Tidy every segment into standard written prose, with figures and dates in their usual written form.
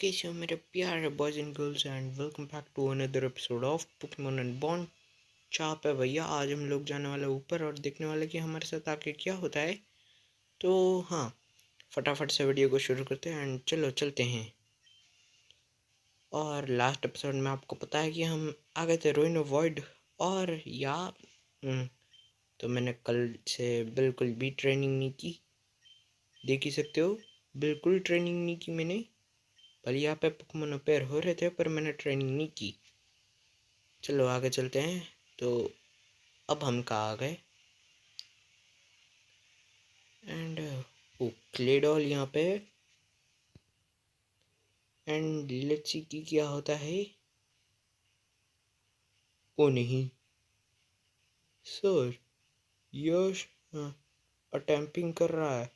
कैसे हो मेरे प्यारे boys and girls and welcome back to another episode of Pokemon and bond. चाह पे भैया आज हम लोग जाने वाले ऊपर और देखने वाले कि हमारे साथ आके क्या होता है। तो हाँ, फटाफट से वीडियो को शुरू करते हैं एंड चलो चलते हैं। और लास्ट एपिसोड में आपको पता है कि हम आ गए थे रूइन ऑफ वॉइड। और तो मैंने कल से बिल्कुल भी ट्रेनिंग नहीं की, देख ही सकते हो, बिल्कुल ट्रेनिंग नहीं की मैंने। पर यहाँ पे पोकेमॉन पेयर हो रहे थे पर मैंने ट्रेनिंग नहीं की। चलो आगे चलते हैं। तो अब हम कहाँ आ गए एंड ओ क्लेडॉल यहाँ पे। एंड लेट्स सी की क्या होता है। ओ नहीं सर, यश अटेम्पिंग कर रहा है,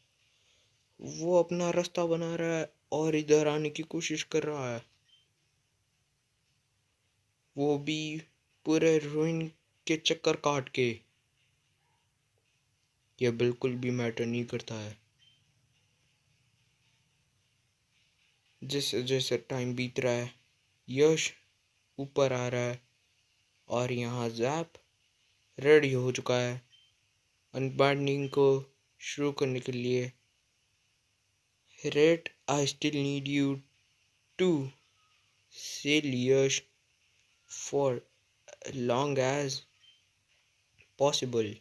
वो अपना रास्ता बना रहा है और इधर आने की कोशिश कर रहा है, वो भी पूरे रूइन के चक्कर काट के। यह बिल्कुल भी मैटर नहीं करता है। जैसे जैसे टाइम बीत रहा है यश ऊपर आ रहा है और यहाँ जैप रेडी हो चुका है अनबाइंडिंग को शुरू करने के लिए। Rate I still need you to sell यश फॉर लॉन्ग एज पॉसिबल।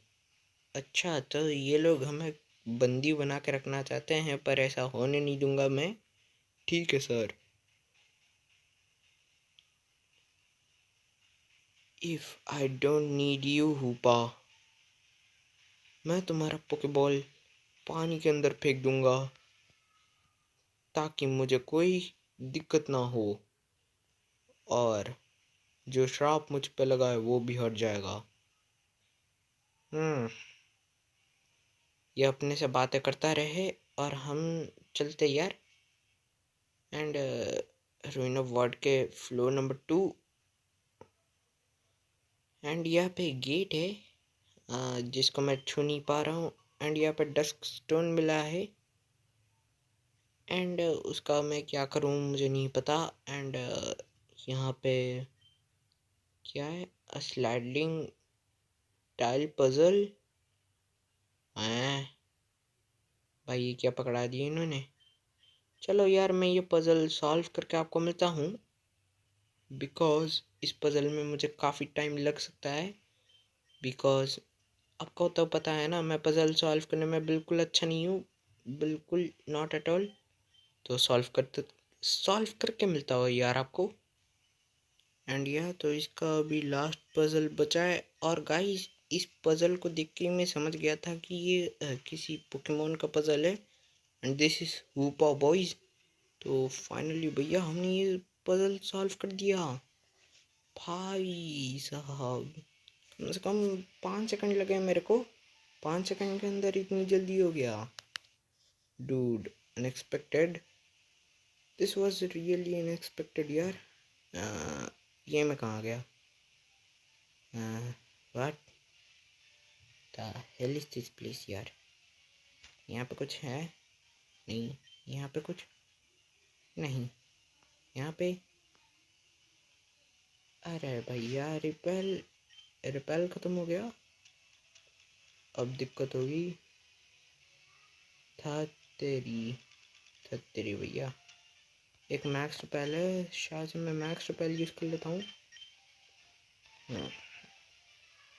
अच्छा, तो ये लोग हमें बंदी बना के रखना चाहते हैं पर ऐसा होने नहीं दूंगा मैं। ठीक है sir. If I don't need you Hoopa, मैं तुम्हारा पोकेबॉल पानी के अंदर फेंक दूंगा ताकि मुझे कोई दिक्कत ना हो और जो श्राप मुझ पे लगा है वो भी हट जाएगा। हम्म ये अपने से बातें करता रहे और हम चलते यार। एंड रूइन ऑफ वर्ड के फ्लोर नंबर 2। एंड यहाँ पे गेट है जिसको मैं छू नहीं पा रहा हूँ। एंड यहाँ पे डस्क स्टोन मिला है एंड उसका मैं क्या करूँ मुझे नहीं पता। एंड यहाँ पे क्या है, स्लाइडिंग टाइल पजल। भाई ये क्या पकड़ा दिया इन्होंने। चलो यार मैं ये पज़ल सॉल्व करके आपको मिलता हूँ बिकॉज़ इस पज़ल में मुझे काफ़ी टाइम लग सकता है। बिकॉज़ आपको तो पता है ना, मैं पज़ल सॉल्व करने में बिल्कुल अच्छा नहीं हूँ, बिल्कुल नॉट एट ऑल। तो सॉल्व करके मिलता हो यार आपको। एंड यह तो इसका अभी लास्ट पज़ल बचा है। और गाइस इस पज़ल को देख के मैं समझ गया था कि ये किसी पोकेमोन का पज़ल है एंड दिस इज हूपा बॉयज। तो फाइनली भैया हमने ये पजल सॉल्व कर दिया भाई साहब। कम से कम 5 सेकंड लगे मेरे को, 5 सेकंड के अंदर इतनी जल्दी हो गया dude. Unexpected, this was really unexpected यार। ये मैं कहाँ गया, what the hell is this place यार। यहाँ पे कुछ है नहीं, यहाँ पे कुछ नहीं, यहाँ पे अरे भैया रिपेल ख़त्म हो गया, अब दिक्कत होगी। था तेरी था तेरी भैया। एक मैक्स रिपेल है, शायद से मैं मैक्स रिपेल यूज़ कर लेता हूँ।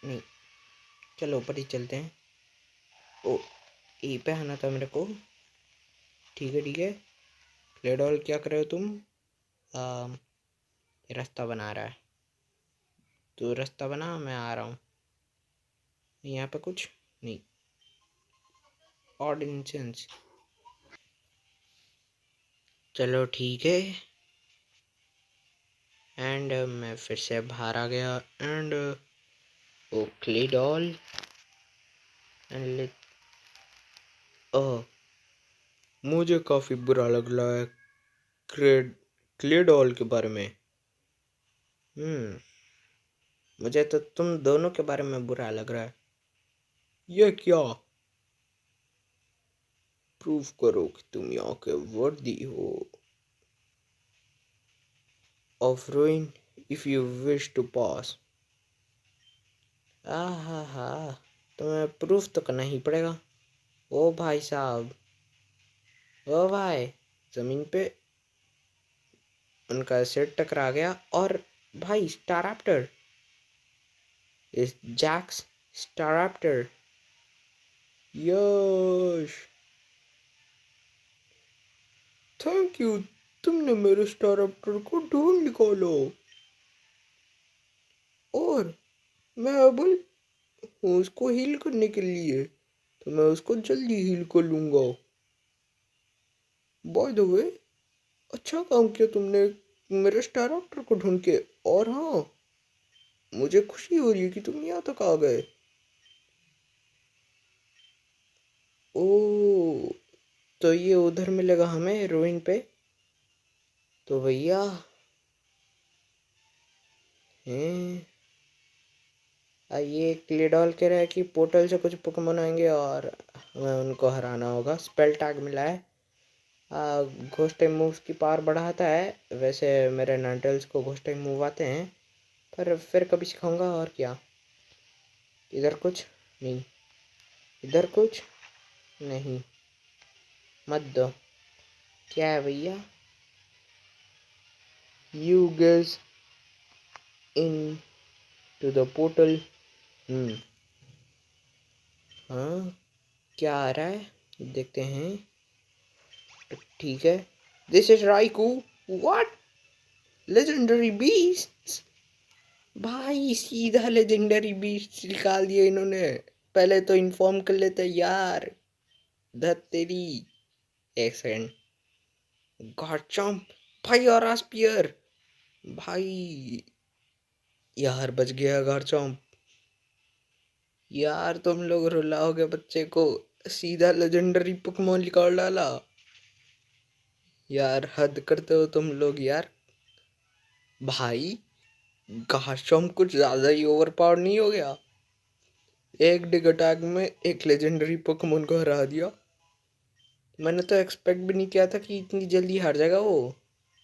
नहीं, चलो ऊपर ही चलते हैं। ओ यहीं पे आना था मेरे को। ठीक है ठीक है। क्लेडॉल क्या कर रहे हो तुम? रास्ता बना रहा है, तो रास्ता बना, मैं आ रहा हूँ। यहाँ पे कुछ नहीं, ऑड इंसेंस। चलो ठीक है। एंड मैं फिर से बाहर आ गया एंड ओ क्लेडॉल एंड ओह मुझे काफ़ी बुरा लग रहा है क्लेडॉल के बारे में। मुझे तो तुम दोनों के बारे में बुरा लग रहा है। ये क्या? प्रूव करो कि तुम यहाँ के वर्दी हो। of ruin if you wish to pause. आहा, तुम्हें प्रूफ तो करना ही पड़ेगा। ओ भाई साहब, ओ भाई, जमीन पे उनका सिर टकरा गया और भाई स्टारैप्टर इस जैक्स स्टारैप्टर। यश, थैंक यू, तुमने मेरे स्टारैप्टर को ढूंढ निकालो। और मैं एबल हूँ उसको हील करने के लिए, तो मैं उसको जल्दी हील कर लूँगा। बाय द वे, अच्छा काम किया तुमने मेरे स्टारैप्टर को ढूंढ के। और हाँ, मुझे खुशी हो रही है कि तुम यहाँ तक आ गए। ओ, तो ये उधर मिलेगा हमें रूइन पे। तो भैया हैं, ये क्लेडॉल कह रहा है कि पोर्टल से कुछ पोकेमोन आएंगे और हमें उनको हराना होगा। स्पेल टैग मिला है। घोस्ट टाइम मूव्स की पावर बढ़ाता है। वैसे मेरे नाइट्रल्स को घोस्ट टाइम मूव आते हैं, पर फिर कभी सिखाऊंगा। और क्या, इधर कुछ नहीं, इधर कुछ नहीं, मत दो। क्या है भैया? You guys in to the portal. हाँ, क्या आ रहा है देखते हैं। ठीक है, this is Raikou. What, legendary beast? भाई सीधा लेजेंडरी बीस्ट निकाल दिया इन्होंने। पहले तो इन्फॉर्म कर लेते यार। धत तेरी। एक सेकंड। गॉडचम्प भाई, और स्पीयर भाई। यार बच गया गॉडचम्प। यार तुम लोग रुलाओगे बच्चे को, सीधा लेजेंडरी पोकेमोन निकाल डाला। यार हद करते हो तुम लोग यार। भाई घासम कुछ ज्यादा ही ओवर पावर नहीं हो गया? एक डिग अटैक में एक लेजेंडरी पोकेमोन को हरा दिया। मैंने तो एक्सपेक्ट भी नहीं किया था कि इतनी जल्दी हार जाएगा वो।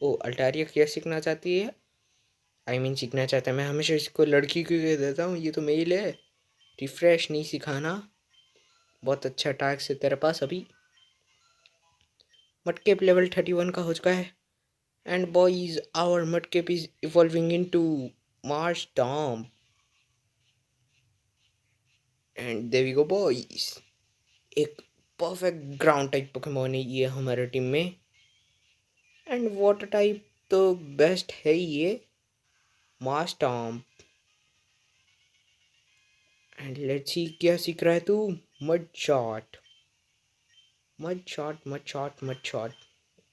ओ, अल्टारिया क्या सीखना चाहती है? सीखना चाहता है। मैं हमेशा इसको लड़की क्यों कह देता हूँ, ये तो मेल है। रिफ्रेश नहीं सिखाना। बहुत अच्छा अटैक से तेरे पास अभी। मटकेप लेवल 31 का हो चुका है। And boys, our Mudkip is evolving into Marshtomp. And there we go boys. एक परफेक्ट ग्राउंड टाइप पोकेमोन है ये हमारे टीम में। एंड वाटर टाइप तो बेस्ट है ही ये, मार्सटॉम्प। एंड लेट्स सी क्या सीख रहा है तू। Mud shot, mud shot, mud shot, mud shot.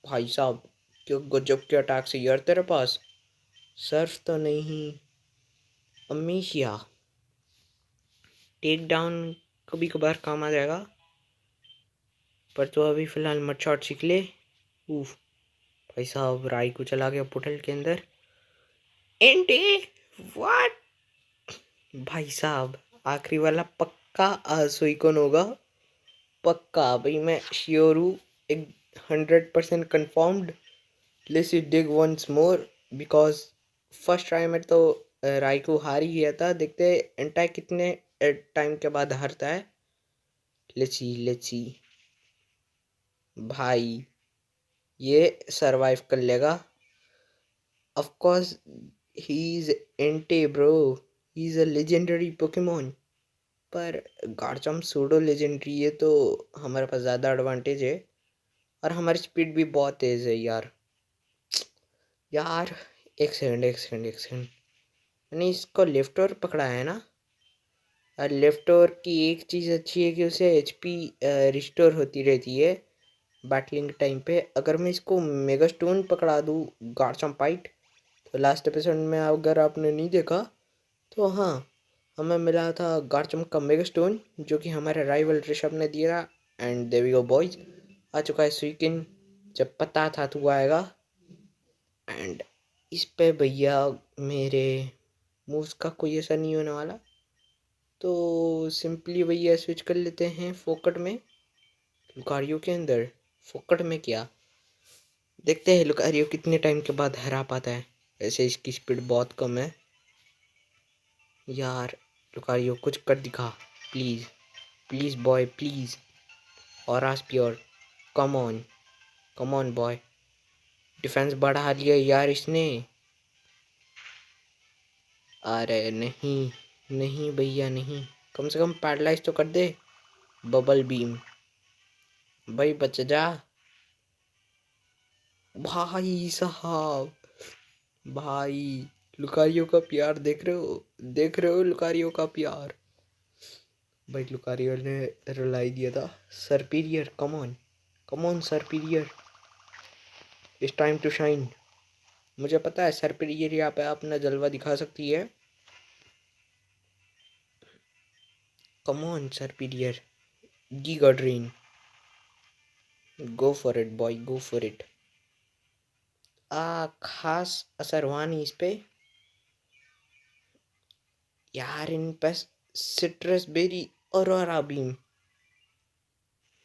भाई साहब, क्यों गजब के अटैक से यार तेरे पास। सर्फ तो नहीं, अमीशिया। टेक डाउन कभी कभार काम आ जाएगा, पर तो अभी फिलहाल मड शॉट सीख ले। उफ, भाई साहब राई को चला गया पोर्टल के अंदर। Anti what? भाई साहब आखिरी वाला पक्का सुइकोन होगा, पक्का भाई, मैं श्योर हूँ। एक 100% confirmed. Let's dig once more, because first try में तो राइको हार ही गया था। देखते हैं एंटाई कितने टाइम के बाद हारता है। Let's see, let's see. भाई ये सरवाइव कर लेगा। Of course he is Entei bro, he is a legendary Pokemon. पर गार्चम सूडो लेजेंडरी है, तो हमारे पास ज़्यादा एडवांटेज है। और हमारी स्पीड भी बहुत तेज़ है यार। यार एक सेकंड, एक सेकंड, एक सेकंड। मैंने इसको लेफ्ट ओवर पकड़ा है ना। और लेफ्ट ओवर की एक चीज़ अच्छी है कि उसे एचपी रिस्टोर होती रहती है बैटलिंग टाइम पे। अगर मैं इसको मेगा स्टोन पकड़ा दूँ गार्चम्पाइट, तो लास्ट एपिसोड में अगर आपने नहीं देखा तो हाँ, हमें मिला था गार्चम का मेगा स्टोन, जो कि हमारे राइवल ऋषभ ने दिया। And there we go boys, आ चुका है स्वीकिन। जब पता था तू आएगा। एंड इस पे भैया मेरे मूव्स का कोई ऐसा नहीं होने वाला, तो सिंपली भैया स्विच कर लेते हैं फोकट में। लुकारियो के अंदर फोकट में क्या, देखते हैं लुकारियो कितने टाइम के बाद हरा पाता है। ऐसे इसकी स्पीड बहुत कम है यार। लुकारियो कुछ कर दिखा प्लीज़, प्लीज़ बॉय प्लीज़। और आस प्योर, कम ऑन बॉय। डिफेंस बढ़ा लिया यार इसने। अरे नहीं, नहीं भैया नहीं, कम से कम पैरालाइज तो कर दे। बबल बीम भाई, बच जा भाई साहब। भाई लुकारियो का प्यार देख रहे हो, देख रहे हो लुकारियो का प्यार। भाई लुकारियो ने रुलाई दिया था। Serperior come on Serperior, it's time to shine. मुझे पता है सरपीरियर यहाँ पे अपना जलवा दिखा सकती है। Come on Serperior, giga drain, go for it boy, go for it. खास असर हुआ नहीं इस पे यार। इन पे सिट्रस बेरी और बीम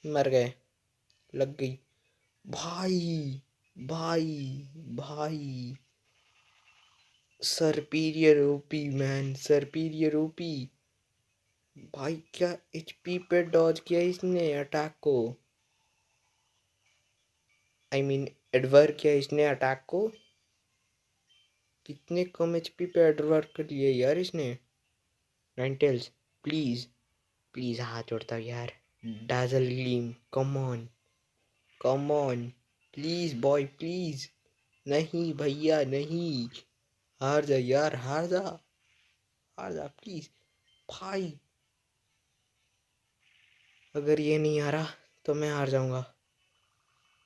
मर गए, लग गई। भाई भाई भाई, सरपीरियर ओपी मैन, सरपीरियर ओपी। भाई क्या एचपी पे डॉज किया इसने अटैक को, आई मीन एडवर्क किया इसने अटैक को। कितने कम एचपी पे एडवर्क कर लिया यार इसने। नाइनटेल्स प्लीज, प्लीज हाथ जोड़ता हूँ यार। Dazzling gleam come on please boy please. नहीं भैया नहीं, हार जा यार, हार जा, हार जा प्लीज भाई। अगर ये नहीं हारा तो मैं हार जाऊंगा।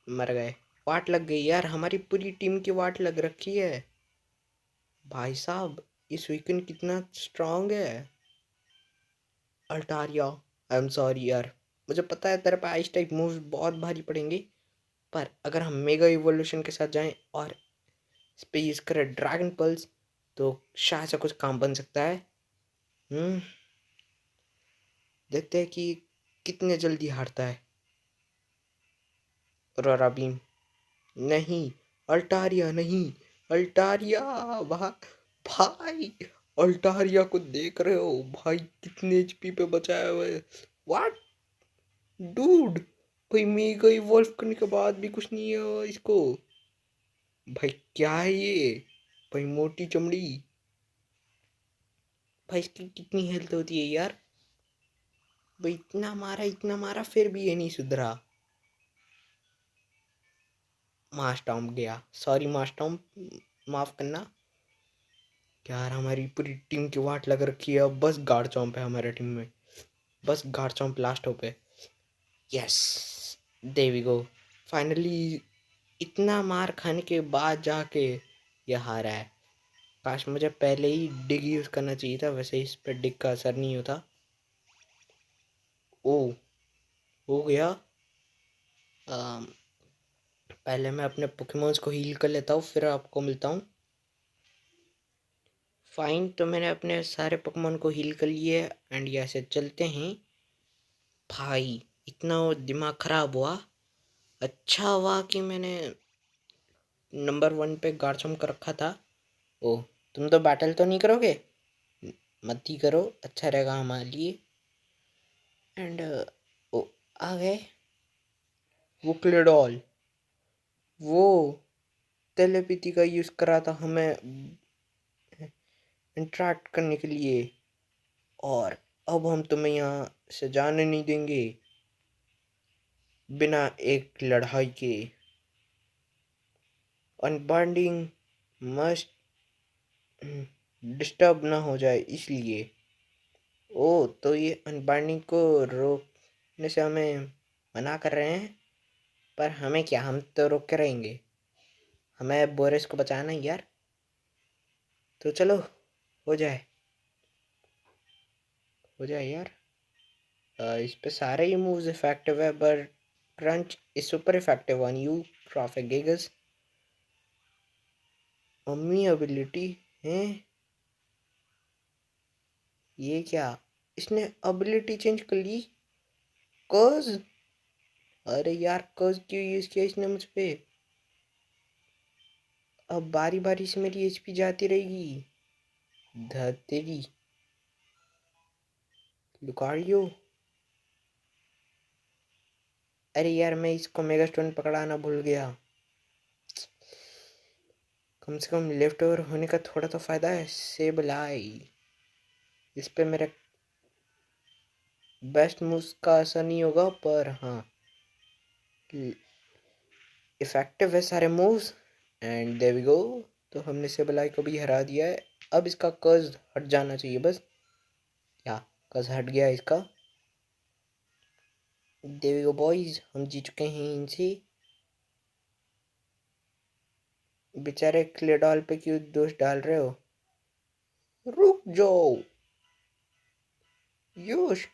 मर गए, वाट लग गई यार, हमारी पूरी टीम की वाट लग रखी है। भाई साहब ये स्वीकन कितना स्ट्रांग है। अल्टारिया, आई एम सॉरी यार, मुझे पता है तेरे पे आइस टाइप मूव्स बहुत भारी पड़ेंगे, पर अगर हम मेगा इवोल्यूशन के साथ जाएं और इस पे यूज करें ड्रैगन पल्स तो शायद से कुछ काम बन सकता है। देखते हैं कि कितने जल्दी हारता है। रोरा बीम नहीं, अल्टारिया नहीं, अल्टारिया भाई, भाई अल्टारिया को देख रहे हो भाई, कितने एचपी पे बचाया हुआ है। व्हाट डूड, कोई मेगा इवॉल्व करने के बाद भी कुछ नहीं है इसको। भाई क्या है ये, भाई मोटी चमड़ी। भाई इसकी कितनी हेल्थ होती है यार। भाई इतना मारा फिर भी ये नहीं सुधरा। मास्टॉम गया, सॉरी मास्टॉम, माफ करना यार। हमारी पूरी टीम की वाट लग रखी है, अब बस गार्ड चौंप है हमारे टीम में, बस गार्ड चौंप लास्ट होप है। Yes, there we go, finally. इतना मार खाने के बाद जाके ये हारा है। काश मुझे पहले ही डिग यूज़ करना चाहिए था, वैसे इस पर डिग का असर नहीं होता। ओ, हो गया। अम, पहले मैं अपने पोकेमॉन्स को हील कर लेता हूँ, फिर आपको मिलता हूँ। फाइन, तो मैंने अपने सारे पोकेमॉन को हील कर लिए एंड यहाँ से चलते हैं। भाई इतना दिमाग खराब हुआ, अच्छा हुआ कि मैंने नंबर 1 पे गार्चम कर रखा था। ओ, तुम तो बैटल तो नहीं करोगे, मत ही करो, अच्छा रहेगा हमारे लिए। एंड ओ, आ गए वो क्लेडॉल, वो तेलेपैथी का यूज़ करा था हमें इंटरेक्ट करने के लिए, और अब हम तुम्हें यहाँ से जाने नहीं देंगे बिना एक लड़ाई के। अनबाइंडिंग मस्ट डिस्टर्ब ना हो जाए इसलिए। ओ, तो ये अनबाइंडिंग को रोकने से हमें मना कर रहे हैं, पर हमें क्या, हम तो रोक के रहेंगे, हमें बोरिस को बचाना है यार। तो चलो हो जाए, हो जाए यार। इस पे सारे ही मूव्स इफेक्टिव है, but crunch is super effective on you ट्रॉफेगिगस। मम्मी एबिलिटी है ये क्या, इसने एबिलिटी चेंज कर ली। कर्ज, अरे यार कर्ज क्यों यूज किया इसने मुझ पे। अब बारी बारी से मेरी एचपी जाती रहेगी। तेरी लुकारियो। अरे यार, मैं इसको मेगा स्टोन पकड़ाना भूल गया। कम से कम लेफ्ट ओवर होने का थोड़ा तो फायदा है। सेबलाई, इस पे मेरा बेस्ट मूव्स का असर नहीं होगा, पर हाँ इफेक्टिव है सारे moves. And there we go. तो हमने सेबलाई को भी हरा दिया है। अब इसका कर्ज हट जाना चाहिए बस। या कर्ज हट गया इसका। देयर वी गो बॉयज, हम जीत चुके हैं इनसे। बेचारे क्लेडॉल पे क्यों दोष डाल रहे हो? रुक जाओ योश,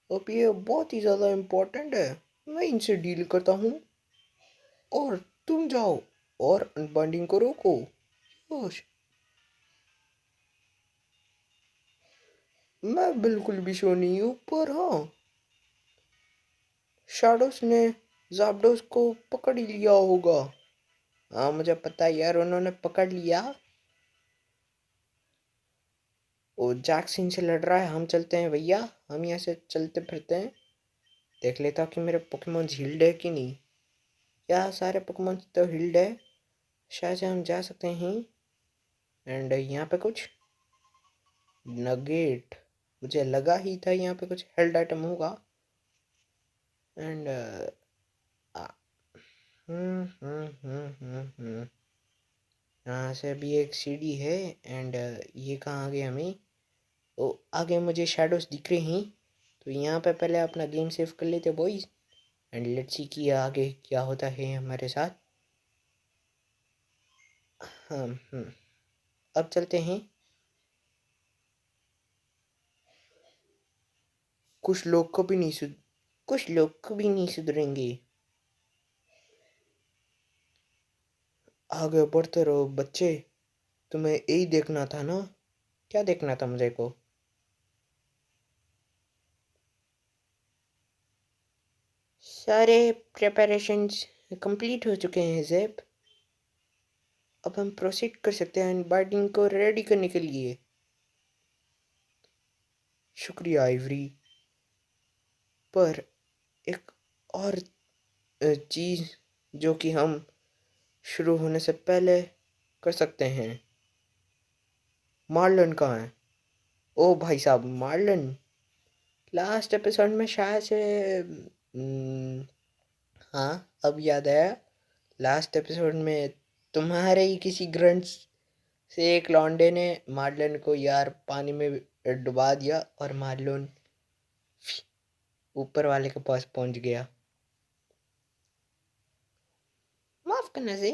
अब ये बहुत ही ज़्यादा इम्पोर्टेंट है। मैं इनसे डील करता हूँ और तुम जाओ और अनबॉन्डिंग को रोको। योश, मैं बिल्कुल भी शो नहीं हूँ, पर हाँ शैडोस ने ज़ाबडोस को पकड़ ही लिया होगा। हाँ मुझे पता है यार, उन्होंने पकड़ लिया। वो जैक्सन से लड़ रहा है। हम चलते हैं भैया, हम यहाँ से चलते फिरते हैं। देख लेता हूँ कि मेरे पोकेमोन हील्ड है कि नहीं। या सारे पोकेमोन तो हील्ड है, शायद से हम जा सकते हैं। एंड यहाँ पे कुछ नगेट, मुझे लगा ही था यहाँ पे कुछ हेल्ड आइटम होगा। एंड यहाँ से अभी एक सीढ़ी है। एंड ये कहाँ आ गए हमें? ओ आगे मुझे शैडोज दिख रहे हैं। तो यहाँ पे पहले अपना गेम सेव कर लेते बॉयज। एंड लेट्स सी कि आगे क्या होता है हमारे साथ। हम अब चलते हैं। कुछ लोग कभी नहीं सुधरेंगे। आगे बढ़ते रहो बच्चे। तुम्हें यही देखना था ना? क्या देखना था मुझे को? सारे प्रिपरेशंस कंप्लीट हो चुके हैं ज़ेप। अब हम प्रोसीड कर सकते हैं बाइंडिंग को रेडी करने के लिए। शुक्रिया आइवरी। पर एक और चीज़ जो कि हम शुरू होने से पहले कर सकते हैं। मार्लन कहाँ है? ओ भाई साहब, मार्लन लास्ट एपिसोड में शायद से हाँ अब याद आया। लास्ट एपिसोड में तुम्हारे ही किसी ग्रंट्स से एक लौंडे ने मार्लन को यार पानी में डुबा दिया और मार्लन ऊपर वाले के पास पहुंच गया। माफ करना से,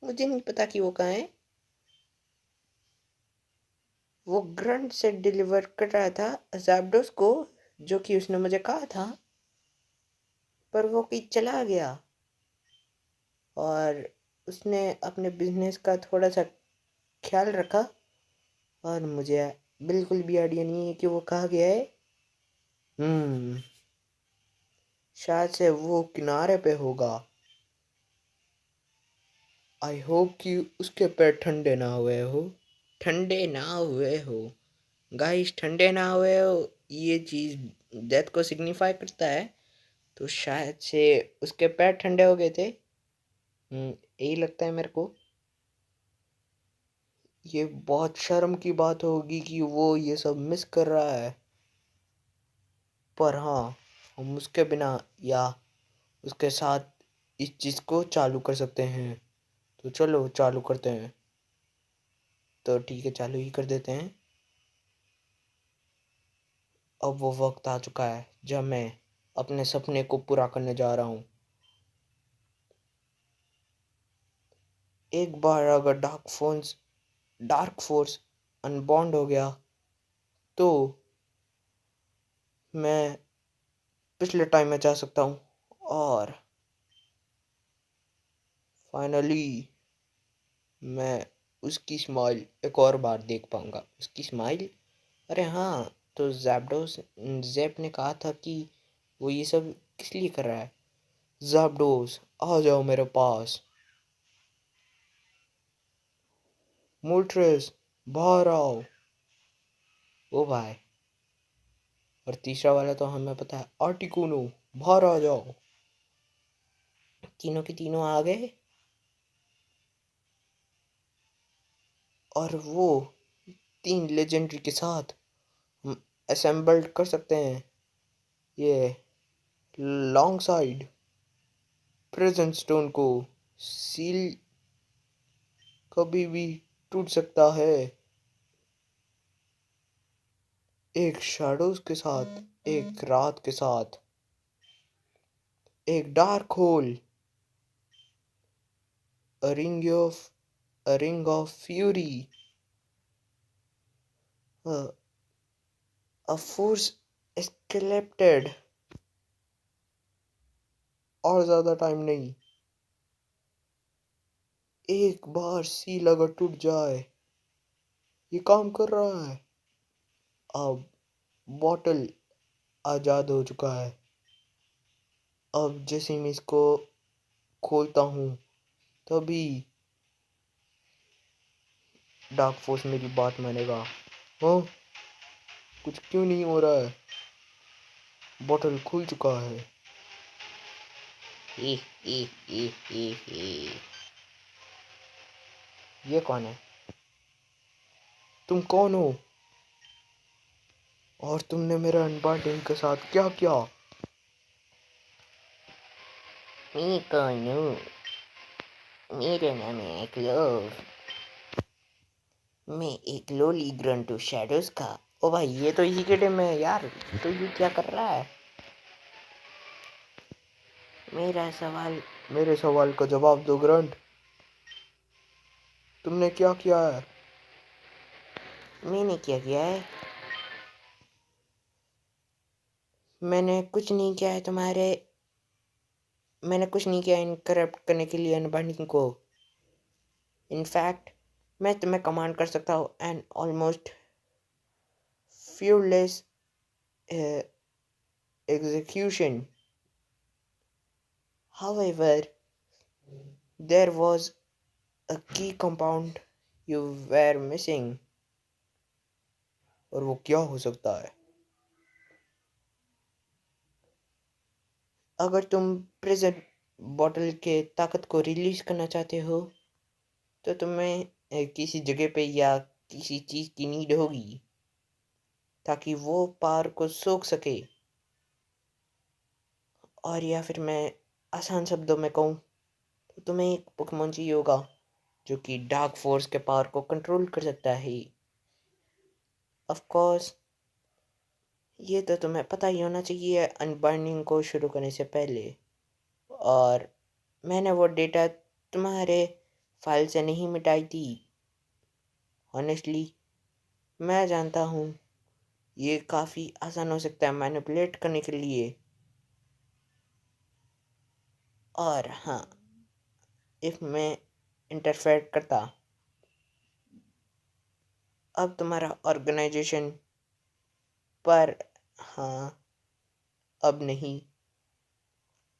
मुझे नहीं पता कि वो कहाँ है। वो ग्रंट से डिलीवर कर रहा था ज़ैप्डोस को, जो कि उसने मुझे कहा था, पर वो कहीं चला गया। और उसने अपने बिजनेस का थोड़ा सा ख्याल रखा। और मुझे बिल्कुल भी आइडिया नहीं है कि वो कहाँ गया है। हम्म शायद से वो किनारे पे होगा। आई होप कि उसके पैर ठंडे ना हुए हो। ठंडे ना हुए हो गाइस, ठंडे ना हुए हो। ये चीज़ डेथ को सिग्निफाई करता है। तो शायद से उसके पैर ठंडे हो गए थे। यही लगता है मेरे को। ये बहुत शर्म की बात होगी कि वो ये सब मिस कर रहा है। पर हाँ, हम उसके बिना या उसके साथ इस चीज़ को चालू कर सकते हैं। तो चलो चालू करते हैं। तो ठीक है, चालू ही कर देते हैं। अब वो वक्त आ चुका है जब मैं अपने सपने को पूरा करने जा रहा हूँ। एक बार अगर डार्क फोर्स अनबॉन्ड हो गया तो मैं पिछले टाइम में जा सकता हूँ और फाइनली मैं उसकी स्माइल एक और बार देख पाऊंगा। उसकी स्माइल। अरे हाँ, तो जैप ने कहा था कि वो ये सब किस लिए कर रहा है। ज़ैप्डोस आ जाओ मेरे पास। मोल्ट्रेस, बाहर आओ। ओ भाई। और तीसरा वाला तो हमें पता है, आर्टिकुनो, बाहर आ जाओ। तीनों के तीनों आ गए और वो तीन लेजेंडरी के साथ हम असेंबल्ड कर सकते हैं ये लॉन्ग साइड प्रेजेंट स्टोन को। सील कभी भी टूट सकता है। एक शैडोज के साथ, एक रात के साथ, एक dark hole, a ring of a ring of fury, a, a force escalated। और ज्यादा टाइम नहीं, एक बार सील अगर टूट जाए, ये काम कर रहा है। अब बॉटल आजाद हो चुका है। अब जैसे मैं इसको खोलता हूँ तभी डार्क फोर्स मेरी बात मानेगा। हाँ, कुछ क्यों नहीं हो रहा है? बॉटल खुल चुका है। ही ही ही ही। ये कौन है? तुम कौन हो? और तुमने मेरे अनबॉन्डिंग के साथ क्या किया? मैं कौन हूँ? मेरा नाम है क्लोव। मैं एक लोली ग्रंट हूँ शैडोज का। ओ भाई, ये तो इसी के टीम है यार। तो ये क्या कर रहा है? मेरे सवाल का जवाब दो ग्रंट। तुमने क्या किया है? मैंने क्या किया है? मैंने कुछ नहीं किया है मैंने कुछ नहीं किया इन करप्ट करने के लिए अनबॉन्डिंग को। इनफैक्ट मैं तुम्हें कमांड कर सकता हूँ and almost flawless execution. However, there was a key compound you were missing. और वो क्या हो सकता है? अगर तुम प्रेजेंट बॉटल के ताकत को रिलीज करना चाहते हो तो तुम्हें किसी जगह पे या किसी चीज की नीड होगी ताकि वो पावर को सोख सके। और या फिर मैं आसान शब्दों में कहूँ तो तुम्हें एक पोकेमोन चाहिए होगा जो कि डार्क फोर्स के पावर को कंट्रोल कर सकता है। ऑफ कोर्स ये तो तुम्हें पता ही होना चाहिए अनबर्निंग को शुरू करने से पहले। और मैंने वो डेटा तुम्हारे फाइल से नहीं मिटाई थी। ऑनेस्टली मैं जानता हूँ ये काफ़ी आसान हो सकता है मैनिपुलेट करने के लिए। और हाँ, इफ़ मैं इंटरफेयर करता अब तुम्हारा ऑर्गेनाइजेशन पर। हाँ, अब नहीं।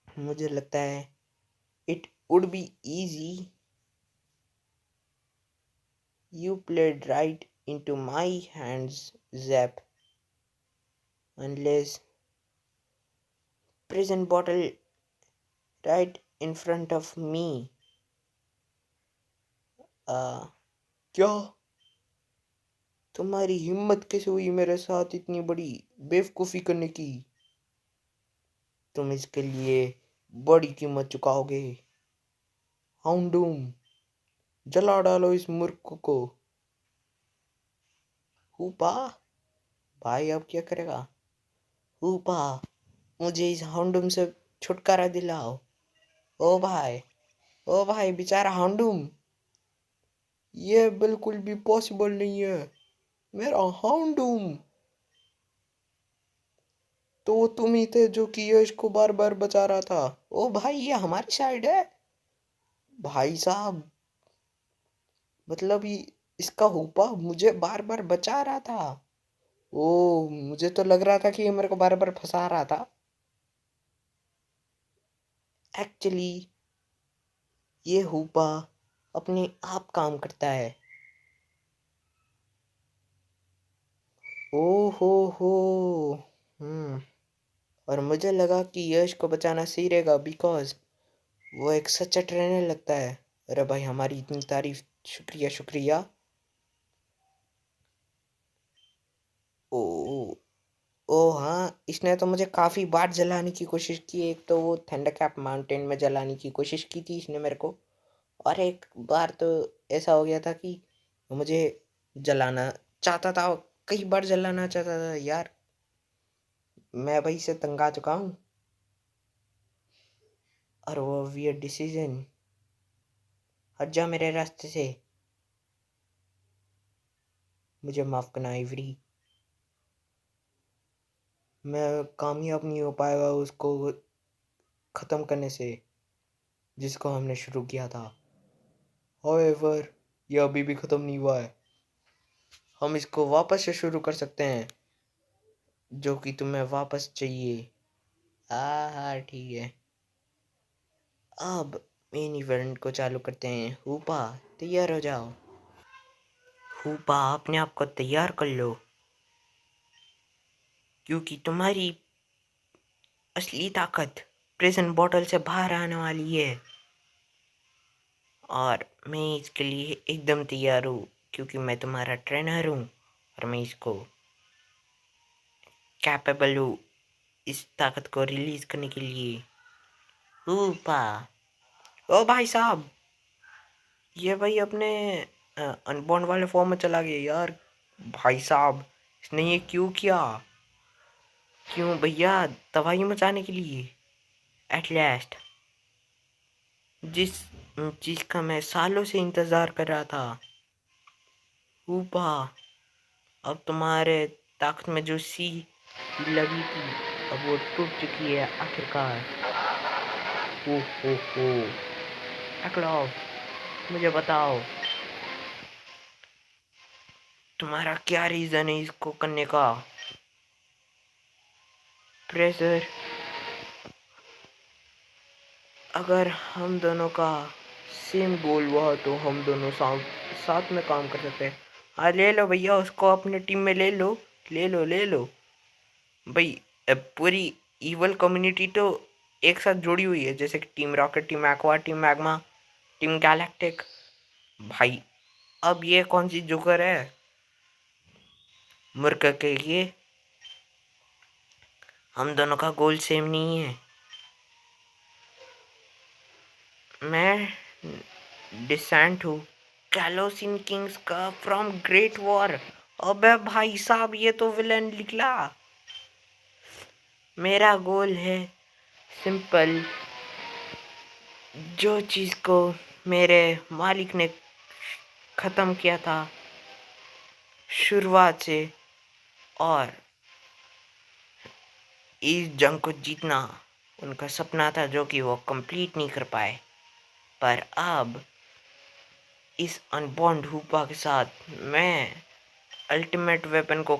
मुझे लगता है it would be easy. You played right into my hands, Zap. Unless prison bottle right in front of me. क्या? तुम्हारी हिम्मत कैसे हुई मेरे साथ इतनी बड़ी बेवकूफ़ी करने की? तुम इसके लिए बड़ी कीमत चुकाओगे। हाउंडूम, जला डालो इस मूर्ख को। हुपा, भाई अब क्या करेगा? हुपा, मुझे इस हाउंडूम से छुटकारा दिलाओ। ओ भाई, ओ भाई बेचारा हाउंडूम। ये बिल्कुल भी पॉसिबल नहीं है। मेरा हाउंडूम। तो तुम ही थे जो कि यश को बार बार बचा रहा था। ओ भाई, ये हमारी साइड है। भाई साहब, मतलब ये इसका हुपा मुझे बार बार बचा रहा था। ओ, मुझे तो लग रहा था कि ये मेरे को बार बार फंसा रहा था। एक्चुअली ये हुपा अपने आप काम करता है। ओ हो। हम्म। और मुझे लगा कि यश को बचाना सही रहेगा बिकॉज वो एक सच्चा ट्रेनर लगता है। अरे भाई हमारी इतनी तारीफ, शुक्रिया शुक्रिया। ओ ओ हाँ, इसने तो मुझे काफ़ी बार जलाने की कोशिश की। एक तो वो थंडरकैप माउंटेन में जलाने की कोशिश की थी इसने मेरे को, और एक बार तो ऐसा हो गया था कि मुझे जलाना चाहता था, कई बार जलाना चाहता था यार। मैं भाई से तंग आ चुका हूँ। और वो वियर्ड डिसीजन, हट जा मेरे रास्ते से। मुझे माफ़ करना आइवरी, मैं कामयाब नहीं हो पाएगा उसको ख़त्म करने से जिसको हमने शुरू किया था। However, ये अभी भी ख़त्म नहीं हुआ है। हम इसको वापस से शुरू कर सकते हैं, जो कि तुम्हें वापस चाहिए। हाँ ठीक है। अब मेन इवेंट को चालू करते हैं। हुपा तैयार हो जाओ। हुपा अपने आप को तैयार कर लो, क्योंकि तुम्हारी असली ताकत प्रेजेंट बॉटल से बाहर आने वाली है। और मैं इसके लिए एकदम तैयार हूँ, क्योंकि मैं तुम्हारा ट्रेनर हूँ और मैं इसको कैपेबल हूँ इस ताकत को रिलीज करने के लिए। हुपा। ओ भाई साहब, ये भाई अपने अनबॉर्न वाले फॉर्म में चला गया यार। भाई साहब, इसने ये क्यों किया? क्यों भैया? तबाही मचाने के लिए। एट लास्ट, जिस चीज का मैं सालों से इंतजार कर रहा था। ऊपा, अब तुम्हारे ताकत में जो सी लगी थी, अब वो टूट चुकी है आखिरकार। हो एक्लॉफ, मुझे बताओ तुम्हारा क्या रीजन है इसको करने का? प्रेशर, अगर हम दोनों का सेम गोल हुआ तो हम दोनों साथ में काम कर सकते हैं। हाँ ले लो भैया, उसको अपने टीम में ले लो। ले लो ले लो भाई। पूरी इवल कम्युनिटी तो एक साथ जुड़ी हुई है, जैसे कि team rocket, team aqua, team magma, team galactic. भाई अब ये कौन सी जोकर है मूर्ख के लिए? हम दोनों का गोल सेम नहीं है। मैं डिसेंट हूँ कैलोसिन किंग्स का फ्रॉम ग्रेट वॉर। अबे भाई साहब, ये तो विलन निकला। मेरा गोल है सिंपल, जो चीज़ को मेरे मालिक ने ख़त्म किया था शुरुआत से, और इस जंग को जीतना उनका सपना था जो कि वो कंप्लीट नहीं कर पाए। पर अब इस अनबॉन्ड हुपा के साथ मैं अल्टीमेट वेपन को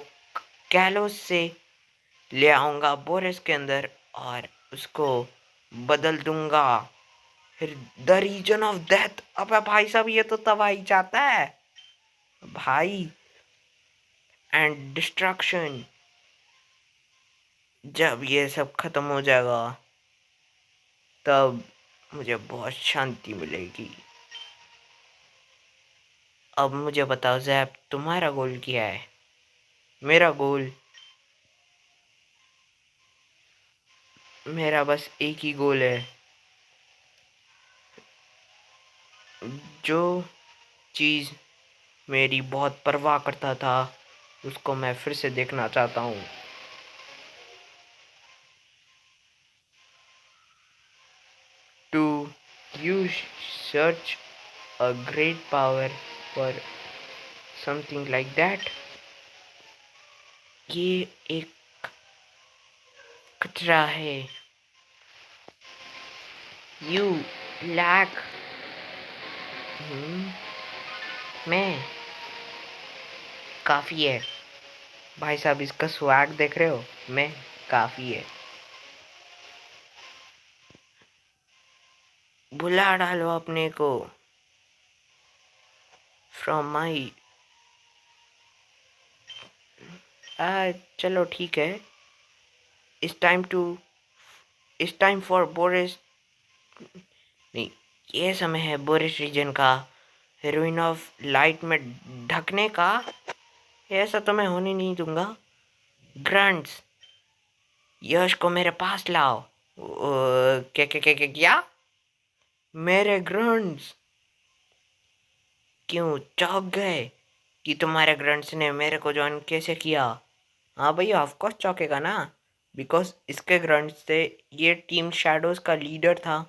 कैलोस से ले आऊँगा बोरस के अंदर, और उसको बदल दूंगा फिर द रीजन ऑफ डेथ। अबे भाई साहब, ये तो तबाही चाहता है भाई, एंड डिस्ट्रक्शन। जब ये सब खत्म हो जाएगा तब मुझे बहुत शांति मिलेगी। अब मुझे बताओ जैप, तुम्हारा गोल क्या है? मेरा गोल, मेरा बस एक ही गोल है। जो चीज़ मेरी बहुत परवाह करता था उसको मैं फिर से देखना चाहता हूँ। To you search a great power for something like that. ये एक कचरा है। You lack. मैं काफ़ी है भाई साहब, इसका स्वैग देख रहे हो? मैं काफ़ी है। बुला डालो अपने को फ्रॉम माई चलो ठीक है। It's time to it's time for Boris. नहीं, ये समय है बोरिस रीजन का हेरोइन ऑफ लाइट में ढकने का। ऐसा तो मैं होने नहीं दूंगा। ग्रंट्स, यश को मेरे पास लाओ। क्या? मेरे ग्रंट्स क्यों चौंक गए कि तुम्हारे ग्रंट्स ने मेरे को ज्वाइन कैसे किया? हाँ भैया, ऑफकोर्स चौंकेगा ना, बिकॉज इसके ग्रंट्स से ये टीम शैडोज का लीडर था।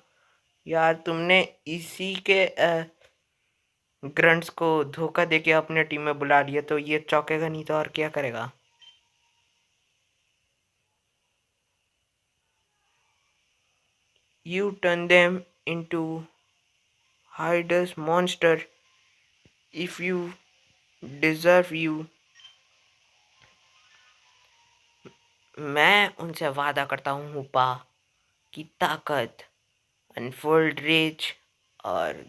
यार तुमने इसी के ग्रंट्स को धोखा देके अपने टीम में बुला लिया, तो ये चौंकेगा नहीं तो और क्या करेगा। You turn them into hideous monster if you deserve you। मैं उनसे वादा करता हूँ हुपा की ताकत, अनफोल्ड रेज, और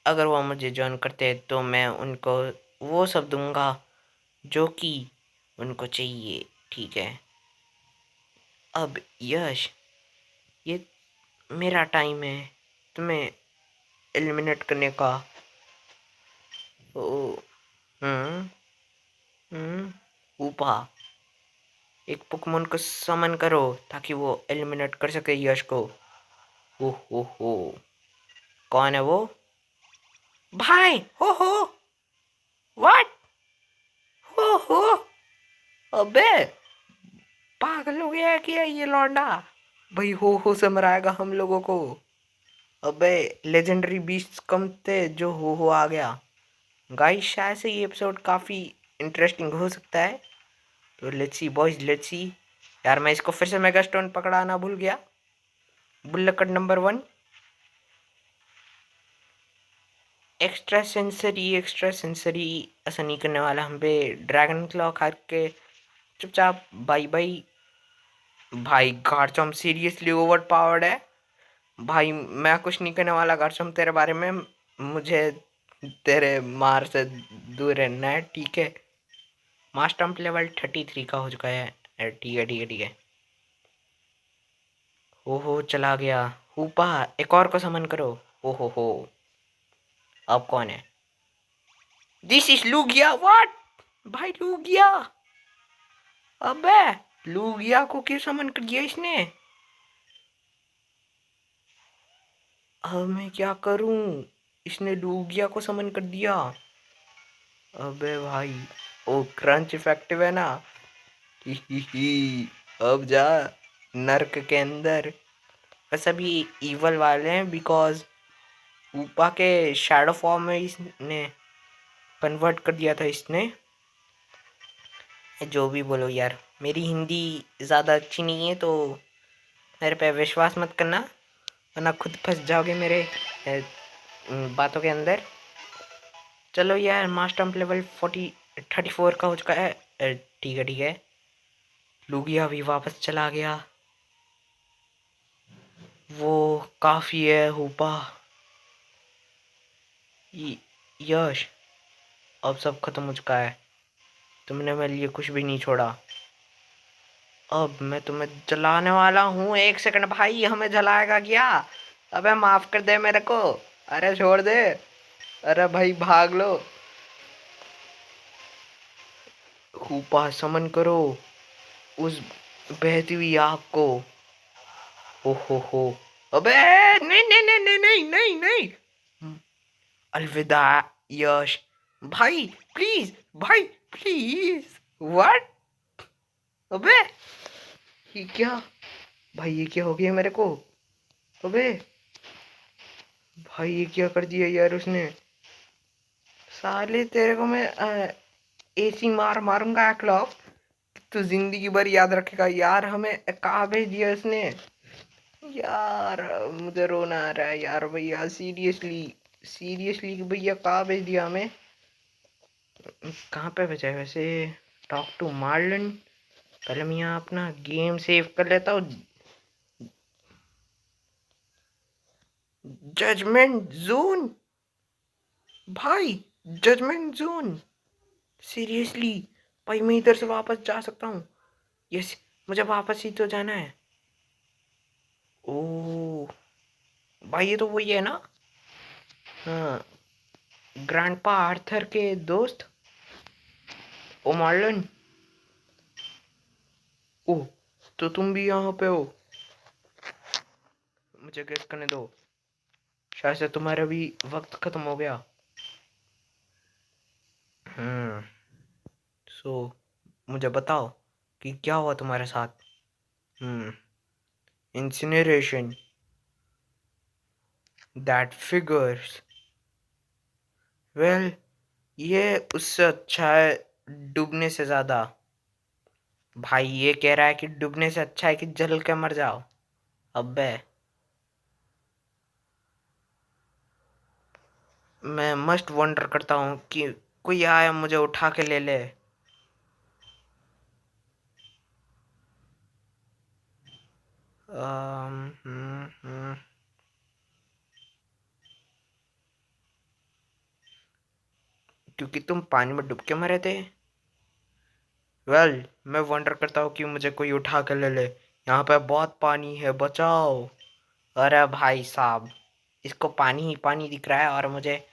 अगर वो मुझे ज्वाइन करते हैं तो मैं उनको वो सब दूंगा जो कि उनको चाहिए। ठीक है, अब यश, ये मेरा टाइम है तुम्हें एलिमिनेट करने का। ओ, हम्म ऊपा, एक पोकेमोन को समन करो ताकि वो एलिमिनेट कर सके यश को। हो, कौन है वो? भाई हो, व्हाट? हो, अबे पागल हो गया है क्या ये लौंडा? भाई हो से मराएगा हम लोगों को। अबे लेजेंडरी बीस्ट कम थे जो हो आ गया। गाइस शायद से ये एपिसोड काफ़ी इंटरेस्टिंग हो सकता है, तो let's see boys, let's see. यार मैं इसको फिर से मेगा स्टोन पकड़ाना भूल गया। बुल्लकट नंबर 1, एक्स्ट्रा सेंसरी ऐसा नहीं करने वाला हम पे। ड्रैगन क्लॉ खा के चुपचाप बाई बाई। भाई गार्चम सीरियसली ओवर पावर्ड है। भाई मैं कुछ नहीं करने वाला गार्चम तेरे बारे में। मुझे तेरे मार से दूर रहना है, ठीक है। मास्टम्प लेवल 33 का हो चुका है। ठीक है। ओहो चला गया। ऊपा, एक और को समन करो। हो, अब कौन है? This is Lugia. व्हाट? भाई लूगिया, अबे लूगिया को क्यों समन कर दिया इसने? अब मैं क्या करूं? इसने लूगिया को समन कर दिया। अबे भाई, ओ क्रंच इफेक्टिव है ना। ही अब जा नर्क के अंदर। सभी इवल वाले हैं बिकॉज ऊपा के शैडो फॉर्म में इसने कन्वर्ट कर दिया था इसने। जो भी बोलो यार, मेरी हिंदी ज़्यादा अच्छी नहीं है तो मेरे पे विश्वास मत करना, वरना खुद फंस जाओगे मेरे बातों के अंदर। चलो यार, मास्टर लेवल 34 का हो चुका है। ठीक है। लुगिया भी वापस चला गया। वो काफ़ी है हुपा। यश, अब सब खत्म हो चुका है। तुमने मेरे लिए कुछ भी नहीं छोड़ा। अब मैं तुम्हें जलाने वाला हूँ। एक सेकंड भाई, हमें जलाएगा क्या? अबे माफ कर दे मेरे को। अरे छोड़ दे। अरे भाई भाग लो। हुपा समन करो उस बहती हुई आग को। हो। अबे नहीं। अलविदा यश। भाई प्लीज, भाई प्लीज। व्हाट? अबे ये क्या? भाई ये क्या हो गया मेरे को? अबे भाई ये क्या कर दिया यार उसने? साले तेरे को मैं ऐसी मार मारूंगा क्लॉक, तो जिंदगी भर याद रखेगा। यार हमें कहाँ भेज दिया उसने? यार मुझे रोना आ रहा है यार भैया, सीरियसली भैया कहाँ भेज दिया हमें? कहाँ पे भेजा है वैसे? Talk to Marlon. पहले मैं यहाँ अपना गेम सेव कर लेता हूँ। जजमेंट जोन, भाई जजमेंट जोन सीरियसली। भाई मैं इधर से वापस जा सकता हूँ। यस, मुझे वापस ही तो जाना है। ओ भाई ये तो वही है ना। हाँ, ग्रैंडपा आर्थर के दोस्त। ओ मार्लन। ओह, तो तुम भी यहाँ पे हो। मुझे गेस करने दो, शायद से तुम्हारा भी वक्त खत्म हो गया। हम्म। सो मुझे बताओ कि क्या हुआ तुम्हारे साथ। Hmm. Incineration, that figures. Well, ये उससे अच्छा है डूबने से ज्यादा। भाई ये कह रहा है कि डूबने से अच्छा है कि जल के मर जाओ। अबे, मैं मस्ट वंडर करता हूँ कि कोई आए मुझे उठा के ले ले। अम, हम्म, हम्म, क्योंकि तुम पानी में डूब के मरे थे। वेल, मैं वंडर करता हूँ कि मुझे कोई उठा के ले ले। यहाँ पे बहुत पानी है, बचाओ। अरे भाई साहब, इसको पानी ही पानी दिख रहा है और मुझे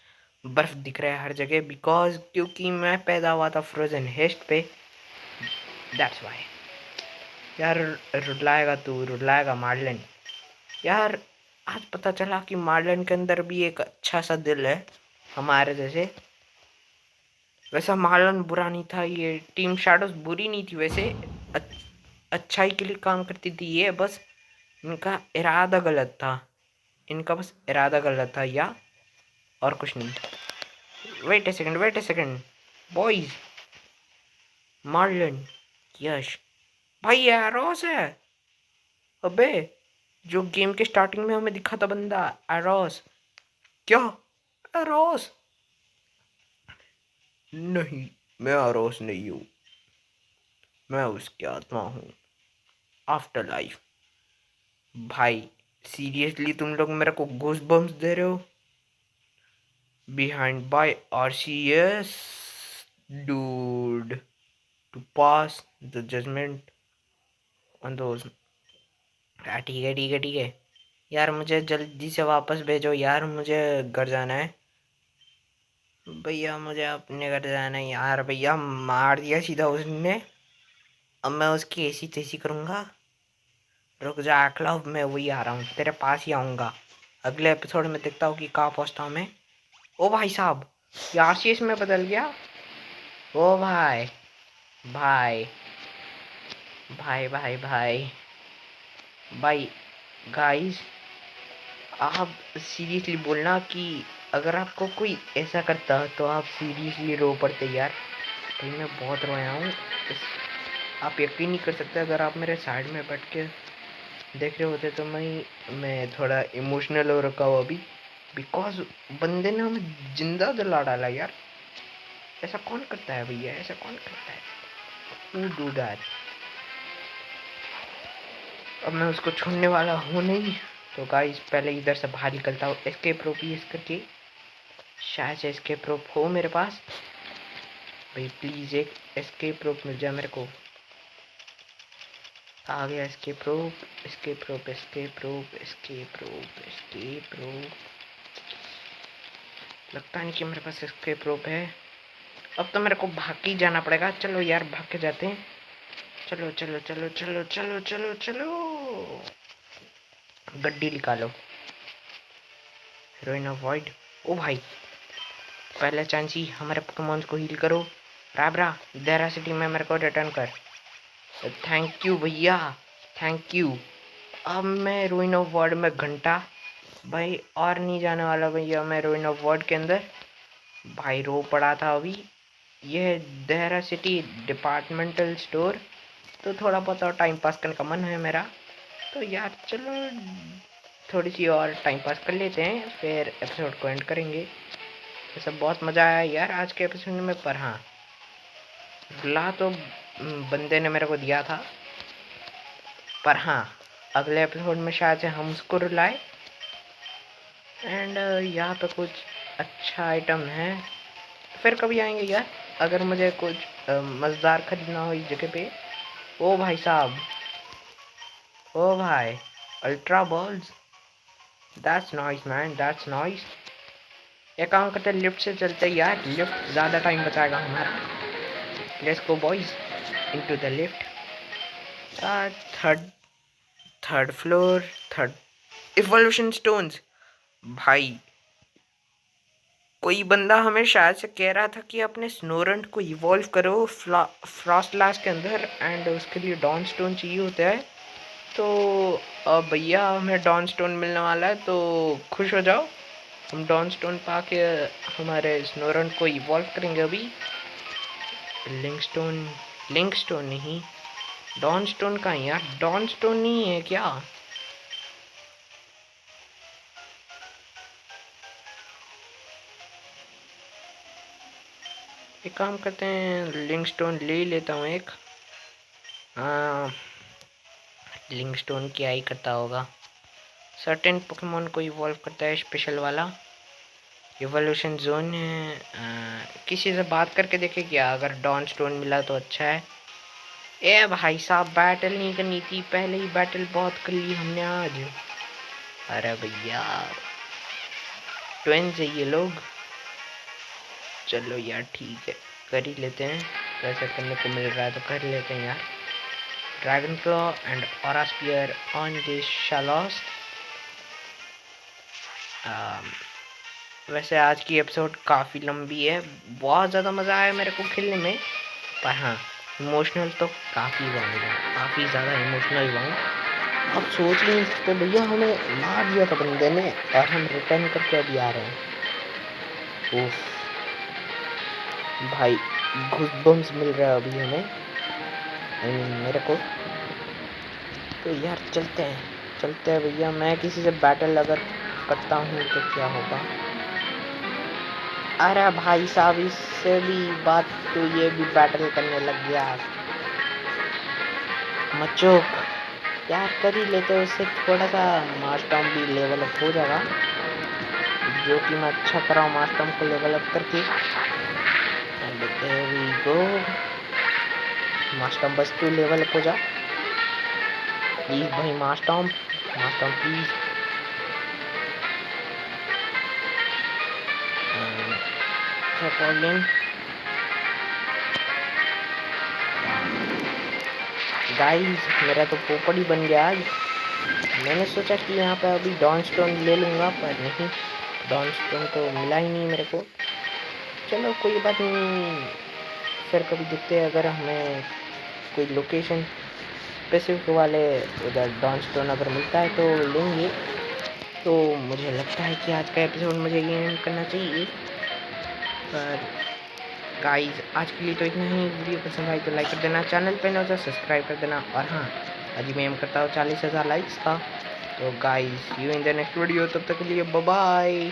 बर्फ दिख रहा है हर जगह, बिकॉज क्योंकि मैं पैदा हुआ था फ्रोजन हेस्ट पे। That's why. यार, रुलाएगा तू, रुलाएगा मार्लिन। यार, आज पता चला कि मार्लिन के अंदर भी एक अच्छा सा दिल है, हमारे जैसे। वैसा मार्लिन बुरा नहीं था, ये टीम शैडोज बुरी नहीं थी वैसे। अच्छाई के लिए काम करती थी ये, बस इनका इरादा गलत था। इनका बस इरादा गलत था, या और कुछ नहीं। वेट ए सेकंड, वेट ए सेकंड, बॉयज। मार्लिन, यश, भाई ये एरोस है। अबे, जो गेम के स्टार्टिंग में हमें दिखा था बंदा, एरोस। क्या? एरोस? नहीं, मैं एरोस नहीं हूँ। मैं उसकी आत्मा हूँ, आफ्टर लाइफ। भाई सीरियसली तुम लोग मेरे को गूस बम्स दे रहे हो? Behind by RCS dude, to pass the judgement on those. ठीक है, ठीक है, ठीक है। यार मुझे जल्दी से वापस भेजो यार, मुझे घर जाना है। भैया मुझे अपने घर जाना है यार। भैया मार दिया सीधा उसने। अब मैं उसकी ऐसी तैसी करूँगा। रुक जा क्लब, मैं वही आ रहा हूँ, तेरे पास ही आऊँगा। अगले एपिसोड में देखता हूँ कि कहाँ पहुँचता हूँ मैं। ओ भाई साहब, ये आरसीएस में बदल गया। ओ भाई, भाई, भाई, भाई, भाई, भाई, गाइस, आप सीरियसली बोलना कि अगर आपको कोई ऐसा करता तो आप सीरियसली रो पड़ते यार। भाई मैं बहुत रोया हूँ। आप यकीन नहीं कर सकते, अगर आप मेरे साइड में बैठ के देख रहे होते तो मैं थोड़ा इमोशनल हो रखा हूँ अभी, बिकॉज बंदे ने हमें जिंदा जला डाला यार। ऐसा कौन करता है भैया, ऐसा कौन करता है? Who do that? अब मैं उसको छोड़ने वाला हूँ नहीं। तो गाइस पहले इधर से बाहर निकलता हूँ, एस्केप रोप यूज करके। शायद से एस्केप रोप हो मेरे पास। भाई प्लीज एक एस्केप रोप मिल जाए मेरे को। आ गया एस्केप रोप, एस्केप रोप, एस्केप रोप, एस्केप रोप, एस्केप रोप। लगता नहीं कि मेरे पास एस्केप रोप है। अब तो मेरे को भाग के ही जाना पड़ेगा। चलो यार, भाग के जाते हैं। चलो चलो चलो चलो चलो चलो चलो, गड्डी निकालो। Heroine avoid. ओ भाई, पहले चांस ही हमारे पोकेमॉन्स को हील करो। राबरा, देरा सिटी में मेरे को रिटर्न कर। थैंक यू भैया, थैंक यू। अब मैं रूइन ऑफ वर्ल्ड में घंटा भाई और नहीं जाने वाला भैया। मैं रूइन ऑफ वर्ल्ड के अंदर भाई रो पड़ा था अभी। यह देहरा सिटी डिपार्टमेंटल स्टोर, तो थोड़ा बहुत और टाइम पास करने का मन है मेरा। तो यार चलो थोड़ी सी और टाइम पास कर लेते हैं, फिर एपिसोड को एंड करेंगे। वैसे बहुत मज़ा आया यार आज के एपिसोड में, पर हाँ, रुला तो बंदे ने मेरे को दिया था, पर हाँ अगले एपिसोड में शायद से हम उसको रुलाए। एंड यहाँ पे कुछ अच्छा आइटम है, फिर कभी आएंगे यार। अगर मुझे कुछ मज़ेदार खरीदना हो इस जगह पे। ओ भाई साहब, ओ भाई, ultra balls, that's nice man, that's nice. एक काम करते हैं, लिफ्ट से चलते हैं यार, लिफ्ट ज़्यादा टाइम बचाएगा हमारा। Let's go boys into the lift. Third third floor, third evolution stones. भाई कोई बंदा हमें शायद से कह रहा था कि अपने स्नोरंट को इवॉल्व करो फ्रॉस्ट लास्ट के अंदर, एंड उसके लिए डॉन स्टोन चाहिए होता है। तो भैया हमें डॉन स्टोन मिलने वाला है, तो खुश हो जाओ। हम डॉन स्टोन पा के हमारे स्नोरंट को इवॉल्व करेंगे अभी। लिंक स्टोन नहीं, डॉन स्टोन का यार, डॉन स्टोन नहीं है क्या? एक काम करते हैं, लिंक स्टोन ले लेता हूँ एक। लिंक स्टोन क्या ही करता होगा, सर्टेन पोकेमोन को इवॉल्व करता है, स्पेशल वाला इवोल्यूशन जोन है। किसी से बात करके देखे क्या, अगर डॉन स्टोन मिला तो अच्छा है। ए भाई साहब, बैटल नहीं करनी थी, पहले ही बैटल बहुत कर ली हमने आज। अरे भैया ट्विंस है ये लोग। चलो यार ठीक है, कर ही लेते हैं, वैसे करने को मिल रहा है तो कर लेते हैं यार। Dragon claw and aura sphere on this Shellos. वैसे आज की एपिसोड काफ़ी लंबी है, बहुत ज़्यादा मज़ा आया मेरे को खेलने में, पर हाँ इमोशनल तो काफ़ी हुआ, काफ़ी ज़्यादा इमोशनल हुआ। अब सोच ही नहीं सकते भैया, हमें मार दिया था बंदे ने और हम रिटर्न करके अभी आ रहे हैं। ओफ भाई, घुसबम्स मिल रहा है अभी हमें, मेरे को। तो यार चलते हैं भैया। मैं किसी से बैटल अगर करता हूँ तो क्या होगा? अरे भाई साहब, इससे भी बात, तो ये भी बैटल करने लग गया। मचोक यार, कर ही लेते, उससे थोड़ा सा मास्टम भी लेवल अप हो जाएगा, जो कि मैं अच्छा कर रहा हूँ मास्टम को लेवल अप करके। एंड देयर वी गो, मास्टम बस तू लेवल अप हो जा प्लीज भाई, मास्टम प्लीज। गाइस मेरा तो पोपट ही बन गया आज। मैंने सोचा कि यहाँ पे अभी डॉन स्टोन ले लूँगा, पर नहीं, डॉन स्टोन तो मिला ही नहीं मेरे को। चलो कोई बात नहीं, फिर कभी देखते हैं, अगर हमें कोई लोकेशन स्पेसिफिक वाले उधर डॉन स्टोन अगर मिलता है तो लेंगे। तो मुझे लगता है कि आज का एपिसोड मुझे ये एंड करना चाहिए। पर गाइस आज के लिए तो इतना ही। वीडियो पसंद आई तो लाइक कर देना, चैनल पे नया तो सब्सक्राइब कर देना, और हाँ आज मैं एम करता हूँ 40,000 लाइक्स का। तो guys you in the next video, तब तक के लिए बाय बाय।